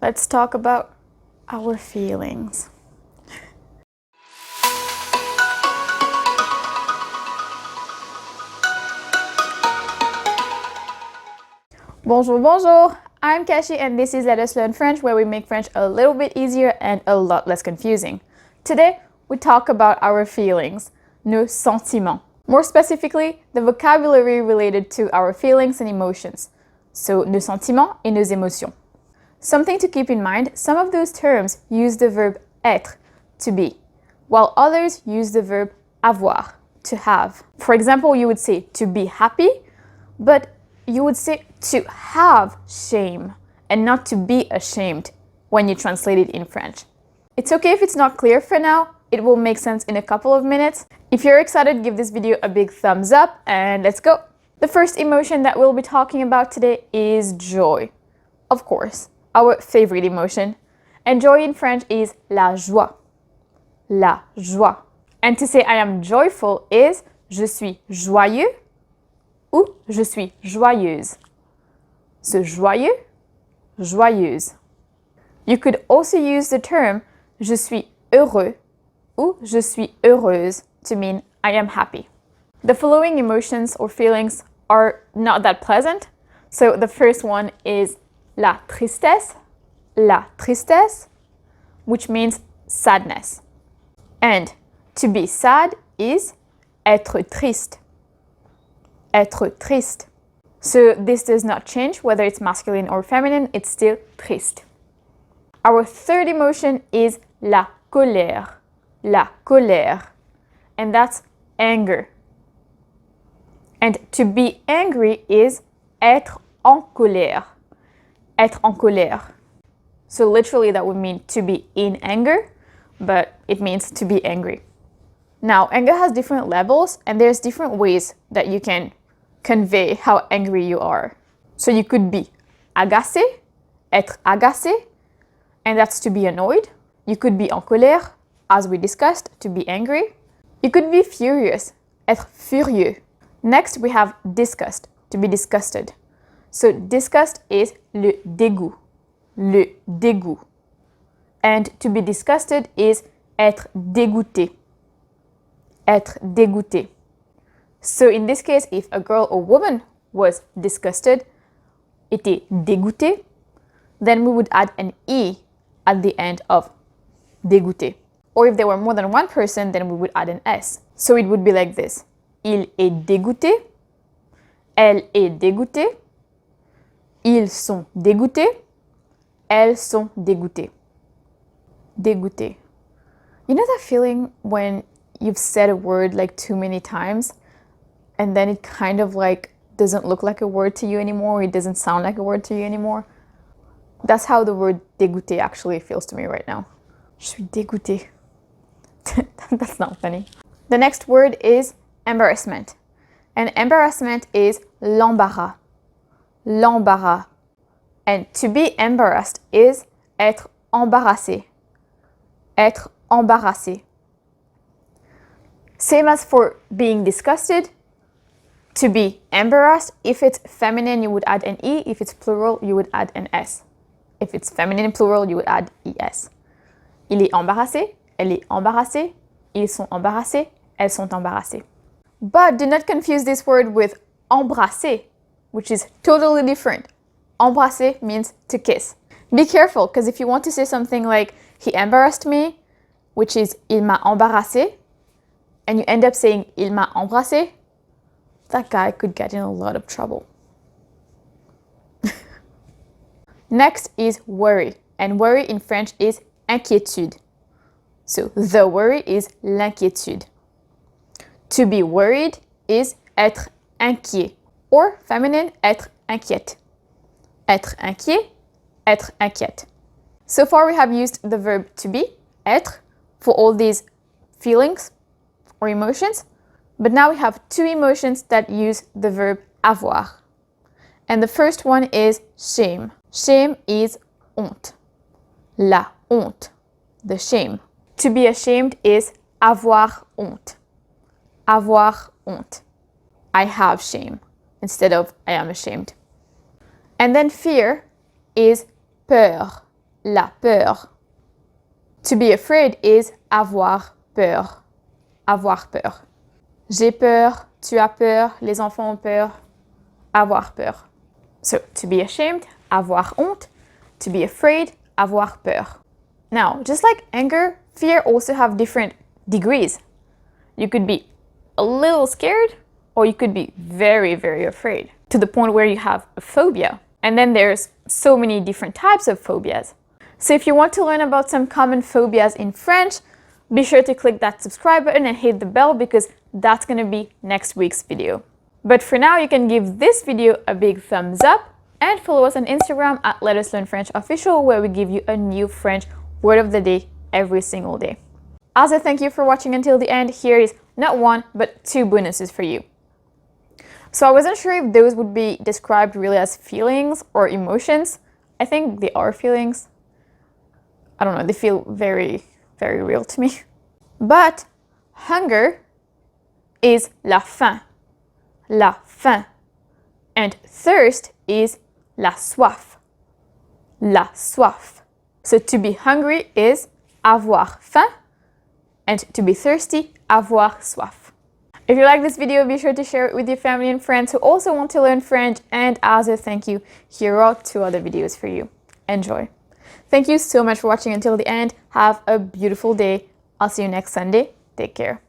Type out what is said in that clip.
let's talk about our feelings. Bonjour, bonjour! I'm Kashi and this is Let Us Learn French, where we make French a little bit easier and a lot less confusing. Today, we talk about our feelings, nos sentiments. More specifically, the vocabulary related to our feelings and emotions. So, nos sentiments et nos émotions. Something to keep in mind, some of those terms use the verb être, to be, while others use the verb avoir, to have. For example, you would say to be happy, but you would say to have shame and not to be ashamed when you translate it in French. It's okay if it's not clear for now, it will make sense in a couple of minutes. If you're excited, give this video a big thumbs up and let's go! The first emotion that we'll be talking about today is joy. Of course, our favorite emotion. And joy in French is la joie. La joie. And to say I am joyful is je suis joyeux ou je suis joyeuse. So joyeux, joyeuse. You could also use the term je suis heureux ou je suis heureuse to mean I am happy. The following emotions or feelings are not that pleasant. So the first one is la tristesse, which means sadness. And to be sad is être triste. Être triste. So this does not change whether it's masculine or feminine, it's still triste. Our third emotion is la colère. La colère. And that's anger. And to be angry is être en colère. Être en colère. So literally that would mean to be in anger, but it means to be angry. Now, anger has different levels and there's different ways that you can convey how angry you are. So you could be agacé, être agacé, and that's to be annoyed. You could be en colère, as we discussed, to be angry. You could be furious, être furieux. Next, we have disgust, to be disgusted. So disgust is le dégoût, le dégoût. And to be disgusted is être dégoûté, être dégoûté. So in this case, if a girl or woman was disgusted, était dégoûté, then we would add an E at the end of dégoûté. Or if there were more than one person, then we would add an S. So it would be like this. Il est dégoûté, elle est dégoûtée, ils sont dégoûtés, elles sont dégoûtées. Dégoûté. You know that feeling when you've said a word like too many times and then it kind of like doesn't look like a word to you anymore, it doesn't sound like a word to you anymore? That's how the word dégoûté actually feels to me right now. Je suis dégoûtée. That's not funny. The next word is embarrassment. And embarrassment is l'embarras. L'embarras. And to be embarrassed is être embarrassé. Être embarrassé. Same as for being disgusted. To be embarrassed, if it's feminine, you would add an E. If it's plural, you would add an S. If it's feminine plural, you would add ES. Il est embarrassé, elle est embarrassée, ils sont embarrassés, elles sont embarrassées. But do not confuse this word with embrasser, which is totally different. Embrasser means to kiss. Be careful, because if you want to say something like, he embarrassed me, which is il m'a embarrassé, and you end up saying il m'a embrassé, that guy could get in a lot of trouble. Next is worry, and worry in French is inquiétude. So the worry is l'inquiétude. To be worried is être inquiet, or feminine, être inquiète. Être inquiet, être inquiète. So far we have used the verb to be, être, for all these feelings or emotions. But now we have two emotions that use the verb avoir. And the first one is shame. Shame is honte. La honte. The shame. To be ashamed is avoir honte. Avoir honte. I have shame instead of I am ashamed. And then fear is peur. la peur. To be afraid is avoir peur. Avoir peur. J'ai peur, tu as peur, les enfants ont peur. Avoir peur. So, to be ashamed, avoir honte. To be afraid, avoir peur. Now, just like anger, fear also have different degrees. You could be a little scared, or you could be very, very afraid, to the point where you have a phobia. And then there's so many different types of phobias. So if you want to learn about some common phobias in French, be sure to click that subscribe button and hit the bell because that's going to be next week's video. But for now, you can give this video a big thumbs up and follow us on Instagram at Let Us Learn French Official, where we give you a new French word of the day every single day. As a thank you for watching until the end, here is not one, but 2 bonuses for you. So I wasn't sure if those would be described really as feelings or emotions. I think they are feelings. I don't know, they feel very, very real to me. But hunger is la faim. La faim. And thirst is la soif. La soif. So to be hungry is avoir faim, and to be thirsty, avoir soif. If you like this video, be sure to share it with your family and friends who also want to learn French, and as a thank you, here are 2 other videos for you. Enjoy. Thank you so much for watching until the end. Have a beautiful day. I'll see you next Sunday. Take care.